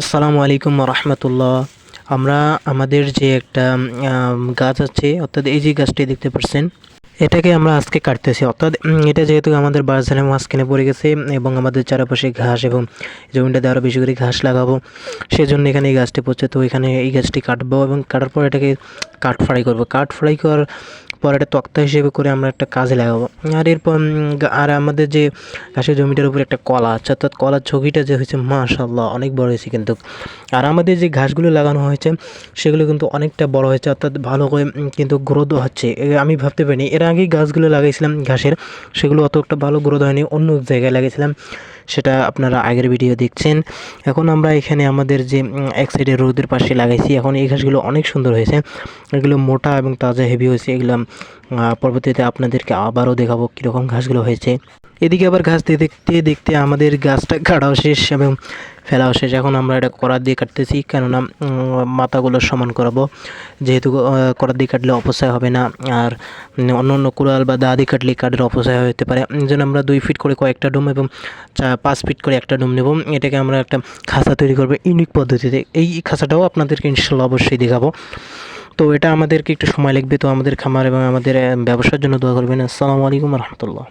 আসসালামু আলাইকুম রহমতুল্লাহ। আমরা আমাদের যে একটা গাছ আছে, অর্থাৎ এই যে গাছটি দেখতে পাচ্ছেন, এটাকে আমরা আজকে কাটতেছি। অর্থাৎ এটা যেহেতু আমাদের বাজারের মাঝখানে পড়ে গেছে এবং আমাদের চারপাশে ঘাস এবং জমিটাতে আরও বেশি করে ঘাস লাগাবো, সেজন্য এখানে এই গাছটি পড়ছে। তো এখানে এই গাছটি কাটবো এবং কাটার পর এটাকে কাঠ ফ্রাই করবো। কাঠ ফ্রাই করার পর এটা তক্তা হিসেবে করে আমরা একটা কাজে লাগাবো। আর এরপর আর আমাদের যে ঘাসের জমিটার উপরে একটা কলা আছে, অর্থাৎ কলার ঝুঁকিটা যে হয়েছে মাশাআল্লাহ অনেক বড় হয়েছে কিন্তু। আর আমাদের যে ঘাসগুলো লাগানো হয়েছে সেগুলো কিন্তু অনেকটা বড় হয়েছে, অর্থাৎ ভালো করে কিন্তু গ্রোথ হচ্ছে। আমি ভাবতে পারিনি, এর আগেই গাছগুলো লাগাইছিলাম ঘাসের, সেগুলো অত একটা ভালো গ্রোথ হয়নি, অন্য জায়গায় লাগিয়েছিলাম, সেটা আপনারা আগের ভিডিও দেখছেন। এখন আমরা এখানে আমাদের যে এক সাইডে রোদের পাশে লাগাইছি, এখন এই ঘাসগুলো অনেক সুন্দর হয়েছে, এগুলো মোটা এবং তাজা হেভি হয়েছে। এগুলো পরবর্তীতে আপনাদেরকে আবারও দেখাবো কীরকম ঘাসগুলো হয়েছে। এদিকে আবার ঘাস দেখতে দেখতে আমাদের গাছটা কাটাও শেষ এবং ফেলাও শেষ। এখন আমরা এটা করাত দিয়ে কাটতেছি, কেননা মাথাগুলো সমান করাবো, যেহেতু করাত দিয়ে কাটলে অপচয় হবে না। আর অন্য অন্য কুড়াল বা দা দিয়ে কাটলে কাঠের অপচয় হতে পারে। এই জন্য আমরা 2 ফিট করে কয়েকটা ডোম এবং 5 ফিট করে একটা ডোম নেব। এটাকে আমরা একটা খাঁচা তৈরি করবো ইউনিক পদ্ধতিতে। এই খাঁচাটাও আপনাদেরকে ইনশাল্লাহ অবশ্যই দেখাবো। তো এটা আমাদেরকে একটু সময় লাগবে। তো আমাদের খামার এবং আমাদের ব্যবসার জন্য দোয়া করবেন। আসসালামু আলাইকুম রহমতুল্লাহ।